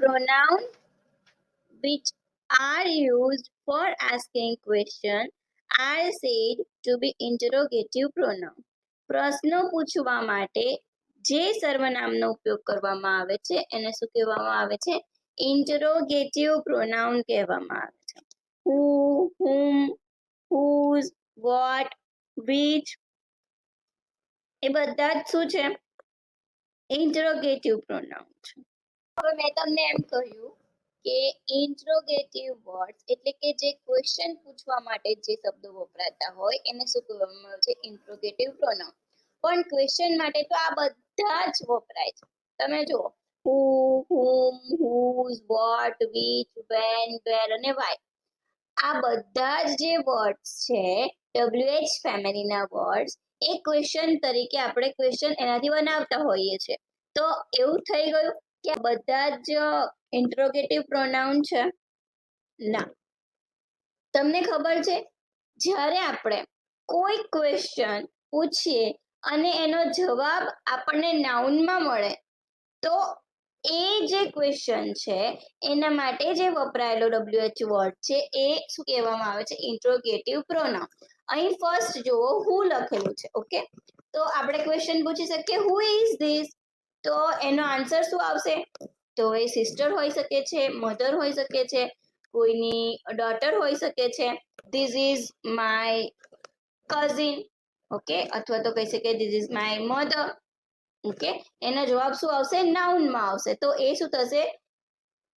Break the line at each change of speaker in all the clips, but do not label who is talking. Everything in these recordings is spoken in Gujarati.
pronoun which are used for asking question are said to be interrogative pronoun. પ્રશ્નો પૂછવા માટે જે સર્વનામનો ઉપયોગ કરવામાં આવે છે એને શું કહેવામાં આવે છે? ઇન્ટરોગેટિવ પ્રોનાઉન કહેવામાં આવે છે. who, whom, whose, what, which એ બધા જ શું છે? ઇન્ટરોગેટિવ પ્રોનાઉન છે. હવે મેં તમને એમ કહ્યું કે ઇન્ટરોગેટિવ વર્ડ્સ એટલે કે જે ક્વેશ્ચન પૂછવા માટે જે શબ્દો વપરાતા હોય એને શું કહેવામાં આવે છે? Interrogative pronoun. પણ ક્વેશ્ચન માટે તો આ બધા જ વપરાય છે. તમે જુઓ who, whom, whose, what, which, when, where અને why. આ બધા જ જે વર્ડ્સ છે WH ફેમિલીના વર્ડ્સ એ ક્વેશ્ચન તરીકે આપણે ક્વેશ્ચન એનાથી બનાવતા હોઈએ છીએ. તો એવું થઈ ગયું કે બધા જ ઇન્ટરોગેટિવ પ્રોનાઉન છે? ના. તમને ખબર છે જ્યારે આપણે કોઈ ક્વેશ્ચન પૂછીએ અને એનો જવાબ આપણને નાઉનમાં મળે તો એ જે ક્વેશ્ચન છે એના માટે જે વપરાયેલો WH વર્ડ છે એ શું કહેવામાં આવે છે? Interrogative pronoun. અહીં ફર્સ્ટ જુઓ who લખેલું છે. ઓકે, તો આપણે ક્વેશ્ચન પૂછી શકીએ who ઇઝ ધીસ? તો એનો આન્સર શું આવશે? તો એ સિસ્ટર હોઈ શકે છે, મધર હોઈ શકે છે, કોઈની ડોટર હોઈ શકે છે. This is my cousin. Okay, અથવા તો કહી શકે this is my mother. Okay, એનો જવાબ શું આવશે? નાઉનમાં આવશે. તો એ શું થશે?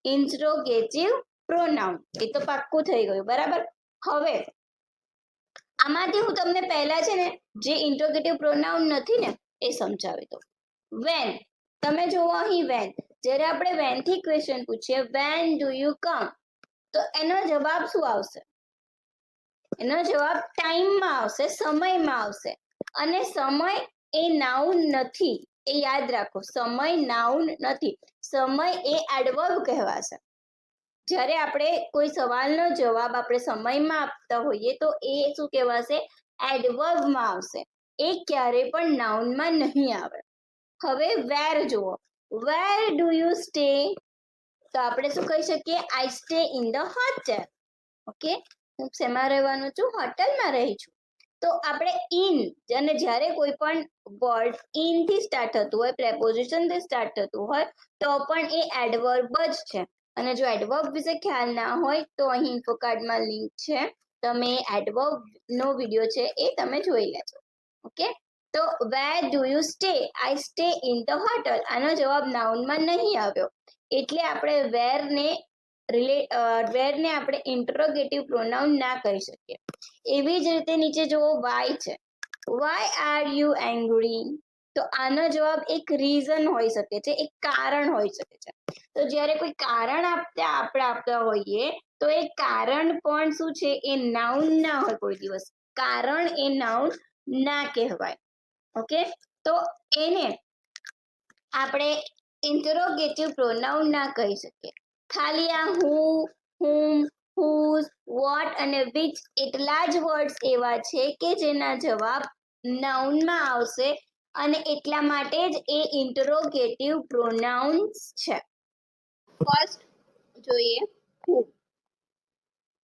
Interrogative pronoun. એ તો પાક્કું થઈ ગયું, બરાબર. હવે આમાંથી હું તમને પહેલા છે ને જે ઇન્ટરોગેટિવ પ્રોનાઉન નથી ને એ સમજાવી દઉં. વેન. તમે જુઓ અહીં વેન. જ્યારે આપણે વેન થી ક્વેશ્ચન પૂછીએ વેન ડુ યુ કમ, તો એનો જવાબ શું આવશે? એનો જવાબ ટાઈમમાં આવશે, સમયમાં આવશે. અને સમય એ નાઉન નથી, એ યાદ રાખો. સમય નાઉન નથી, સમય એ એડવર્બ કહેવાશે. જ્યારે આપણે કોઈ સવાલનો જવાબ આપણે સમયમાં આપતા હોઈએ તો એ શું કહેવાશે? એડવર્બમાં આવશે. એ ક્યારે પણ નાઉનમાં નહીં આવે. હવે વેર જુઓ. Where do you stay? તો આપણે શું કહી શકીએ? I stay in the hotel. Okay, હું શેમાં રહેવાનું છું? હોટલમાં રહી છું. તો આપણે ઇન, અને જ્યારે કોઈ પણ વર્ડ ઇન થી સ્ટાર્ટ થતું હોય, પ્રેપોઝિશન થી સ્ટાર્ટ થતું હોય તો પણ એ એડવર્બ જ છે. અને જો એડવર્બ વિશે ખ્યાલ ના હોય તો અહીં ઇન્ફો કાર્ડમાં લિંક છે, તમે એડવર્બ નો વિડિયો છે એ તમે જોઈ લેજો. ઓકે, તો વેર do you stay? I stay in the hotel. આનો જવાબ નાઉનમાં નહીં આવ્યો એટલે આપણે વેરને આપણે ઇન્ટરોગેટિવ પ્રોનાઉન ના કહી શકીએ. એવી જ રીતે નીચે જુઓ વાય છે. Why are you angry? તો આનો જવાબ એક રીઝન હોઈ શકે છે, એક કારણ હોઈ શકે છે. તો જ્યારે કોઈ કારણ આપણે આપતા હોઈએ તો એ કારણ પણ શું છે? એ નાઉન ના હોય કોઈ દિવસ. કારણ એ નાઉન ના કહેવાય. ઓકે, તો એને આપણે ઇન્ટરોગેટિવ પ્રોનાઉન ના કહી શકીએ. ખાલી આ who, whom, whose, what અને which એટલા જ વર્ડ્સ એવા છે કે જેના જવાબ નાઉનમાં આવશે અને એટલા માટે જ એ ઇન્ટરોગેટિવ પ્રોનાઉન્સ છે. ફર્સ્ટ જોઈએ who.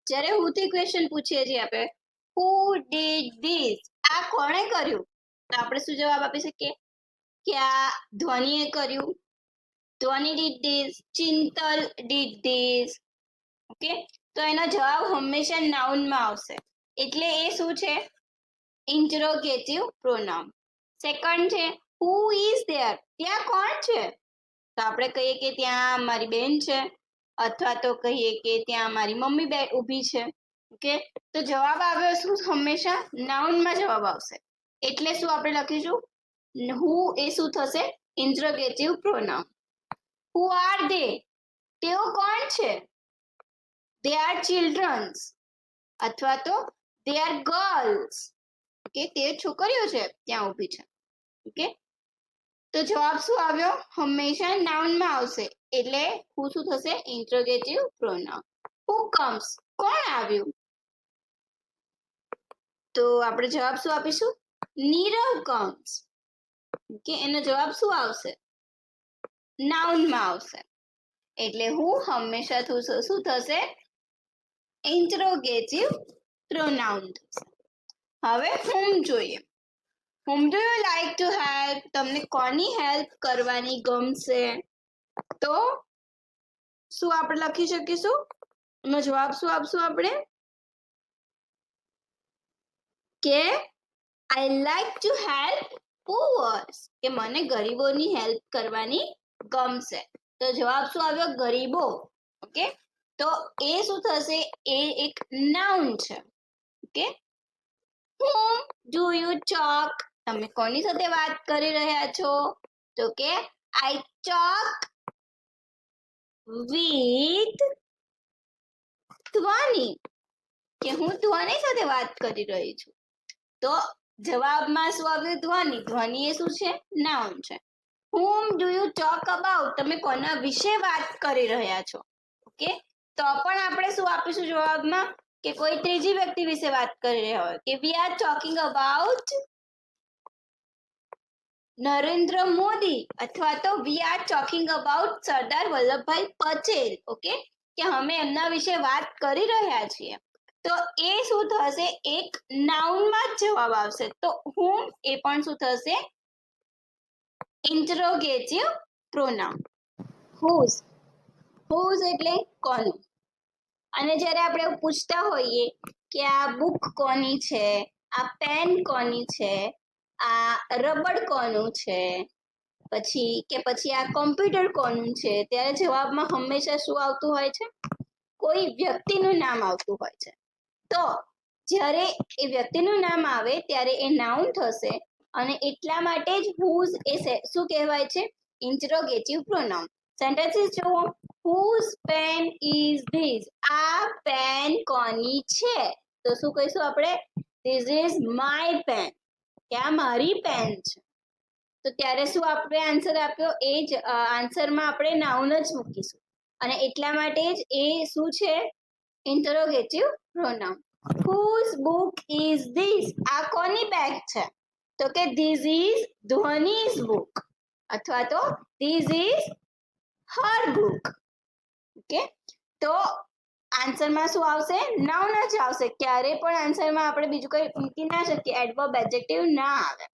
જ્યારે who થી ક્વેશ્ચન પૂછીએ છીએ આપણે who did this? આ કોણે કર્યું? તો આપણે શું જવાબ આપી શકીએ કે આ ધ્વનિએ કર્યું. ધ્વનિ did this, ચિંતલ did this. Okay, તો એનો જવાબ હંમેશા નાઉનમાં આવશે એટલે એ શું છે? Interrogative pronoun. સેકન્ડ છે who is there? ત્યાં કોણ છે? તો આપણે કહીએ કે ત્યાં મારી બેન છે, અથવા તો કહીએ કે ત્યાં મારી મમ્મી ઊભી છે. ઓકે, તો જવાબ આવ્યો શું? હંમેશા નાઉનમાં જવાબ આવશે. એટલે શું આપણે લખીશું? who એ શું થશે? Interrogative pronoun. who are they? તેઓ કોણ છે? they are children અથવા તો they are girls. ઓકે, તે છોકરીઓ છે ત્યાં ઊભી છે. ઓકે, તો જવાબ શું આવ્યો? હંમેશા નાઉનમાં આવશે એટલે who શું થશે? Interrogative pronoun. who comes? કોણ આવ્યું? તો આપણે જવાબ શું આપીશું? નીરવ comes. ઓકે, એનો જવાબ શું આવશે? નાઉનમાં આવશે એટલે હું હંમેશા શું થશે? ઇન્ટ્રોગેટિવ પ્રોનાઉન થશે. હવે whom જોઈએ. whom do you like to help? તમને કોની હેલ્પ કરવાની ગમશે? તો શું આપણે લખી શકીશું? એનો જવાબ શું આપશું આપણે? કે આઈ લાઈક ટુ હેલ્પ પુઅર્સ, કે મને ગરીબોની હેલ્પ કરવાની ગમશે. તો જવાબ શું આવ્યો? ગરીબો. ઓકે, તો એ શું થશે? એ એક નાઉન છે. Okay, whom do you talk? તમે કોની સાથે વાત કરી રહ્યા છો? તો કે I talk with ધ્વનિ, કે હું ધ્વનિ સાથે વાત કરી રહી છું. તો જવાબમાં શું આવ્યું? ધ્વનિ. ધ્વનિ એ શું છે? નાઉન છે. whom do you talk about? તમે કોના વિશે વાત કરી રહ્યા છો? ઓકે, તો પણ આપણે શું આપીશું જવાબમાં? કે કોઈ ત્રીજી વ્યક્તિ વિશે વાત કરી રહ્યા હોય, કે we are talking about Narendra Modi, અથવા તો we are talking about Sardar Vallabhbhai Patel. Okay, કે અમે એમના વિશે વાત કરી રહ્યા છીએ. તો એ શું થશે? એક નાઉનમાં જ જવાબ આવશે. તો whom એ પણ શું થશે? Interrogative pronoun. whose, whose એટલે કોનું. અને જ્યારે આપણે પૂછતા હોઈએ કે આ બુક કોની છે, આ પેન કોની છે, આ રબડ કોનું છે, પછી આ કોમ્પ્યુટર કોનું છે, ત્યારે જવાબમાં હંમેશા શું આવતું હોય છે? કોઈ વ્યક્તિનું નામ આવતું હોય છે. તો જ્યારે એ વ્યક્તિનું નામ આવે ત્યારે એ નાઉન થશે, અને એટલા માટે જ whose એ શું કહેવાય છે? Interrogative pronoun. સેન્ટેન્સીસ જુઓ. whose pen is this? આ પેન કોની છે? તો શું કહીશું આપણે? this is my pen, કે આ મારી પેન છે. તો ત્યારે શું આપણે આન્સર આપ્યો? એ જ આન્સરમાં આપણે નાઉન જ મૂકીશું, અને એટલા માટે જ એ શું છે? Interrogative pronoun. whose book is this? આ કોની બેગ છે? તો કે this is ધ્વનિ's book, અથવા તો this is her book. Okay, તો આન્સરમાં શું આવશે? નાઉન જ આવશે. ક્યારે પણ આન્સરમાં આપણે બીજું કંઈ મૂકી ના શકીએ, એડવર્બ એડજેક્ટિવ ના આવે.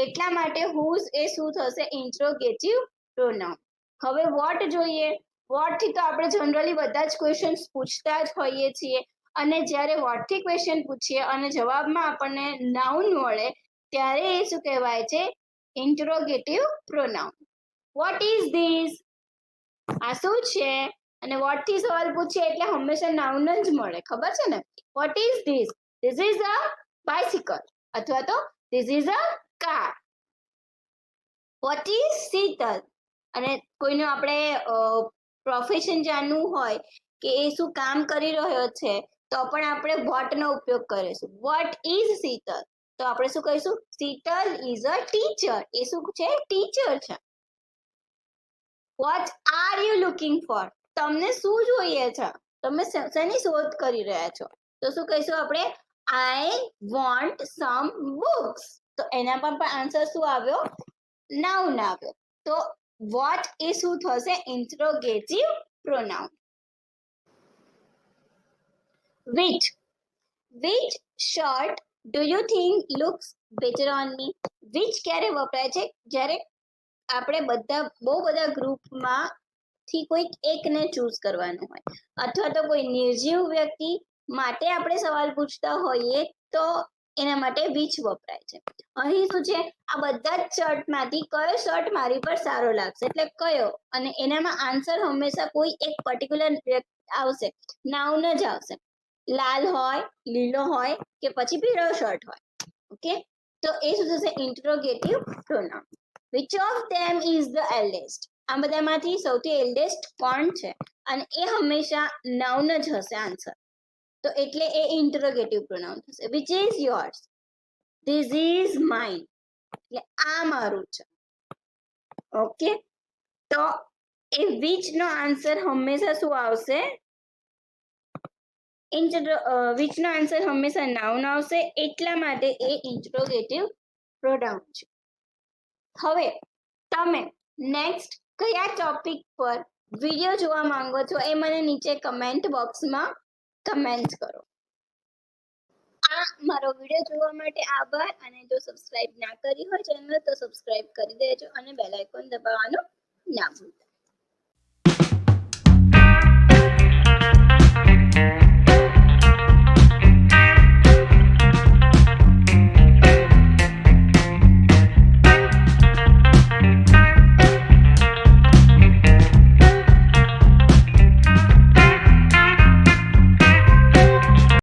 એટલા માટે whose એ શું થશે? Interrogative pronoun. હવે વોટ જોઈએ. વોટ થી તો આપણે જનરલી બધા જ ક્વેશ્ચન્સ પૂછતા જ હોઈએ છીએ, અને જ્યારે વોટ થી ક્વેશ્ચન પૂછીએ અને જવાબમાં આપણને નાઉન મળે ત્યારે એ શું કહેવાય છે? Interrogative pronoun. What is this? આ શું છે? અને વોટ થી સવાલ પૂછીએ એટલે હંમેશા નાઉન જ મળે, ખબર છે ને? What is this? This is a bicycle, અથવા તો this is a car. Vote is Sheetal? અને કોઈનું આપણે પ્રોફેશન જાણવું હોય કે એ શું કામ કરી રહ્યો છે, તો પણ આપણે વોટ નો ઉપયોગ કરીશું. What is Sheetal? તો આપણે શું કહીશું? Sheetal is a teacher. એ શું છે? ટીચર છે. What are you looking for? તમને શું જોઈએ છે? તમે શેની શોધ કરી રહ્યા છો? તો શું કહીશું આપણે? I want some books. તો એના પર પણ આન્સર શું આવ્યો? નાઉન આવ્યો. તો વોટ એ શું થશે? Interrogative pronoun. which, which shirt do you think looks better on me? which ક્યારે વપરાય છે? જ્યારે આપણે બહુ બધા ગ્રુપમાં થી કોઈક એકને ચૂઝ કરવાનું હોય, અથવા તો કોઈ નિર્જીવ વ્યક્તિ માટે આપણે સવાલ પૂછતા હોઈએ તો એના માટે which વપરાય છે. અહીં શું છે? આ બધા જ શર્ટમાંથી કયો શર્ટ મારી પર સારો લાગશે, એટલે કયો, અને એનામાં આન્સર હંમેશા કોઈ એક પર્ટિક્યુલર આવશે, નાઉન જ આવશે. લાલ હોય, લીલો હોય, કે પછી પીળો શર્ટ હોય. ઓકે, તો એ શું થશે? Interrogative pronoun. which of them is the eldest? આ બધામાંથી સૌથી એલ્ડેસ્ટ કોણ છે? અને એ હંમેશા નાઉન જ હશે આન્સર, તો એટલે એ ઇન્ટરોગેટિવ પ્રોનાઉન થશે. which is yours? this is mine, એટલે આ મારું છે. ઓકે, તો એ which નો આન્સર હંમેશા શું આવશે? which નો આન્સર હંમેશા નાઉન આવશે, એટલા માટે એ ઇન્ટરોગેટિવ પ્રોનાઉન છે. હવે તમે નેક્સ્ટ કયા ટોપિક પર વિડીયો જોવા માંગો છો એ મને નીચે કમેન્ટ બોક્સમાં કમેન્ટ કરો. આ મારો વિડીયો જોવા માટે આભાર. અને જો સબસ્ક્રાઇબ ના કરી હોય ચેનલ તો સબસ્ક્રાઇબ કરી દેજો અને બેલ આઇકોન દબાવવાનું ના ભૂલતા.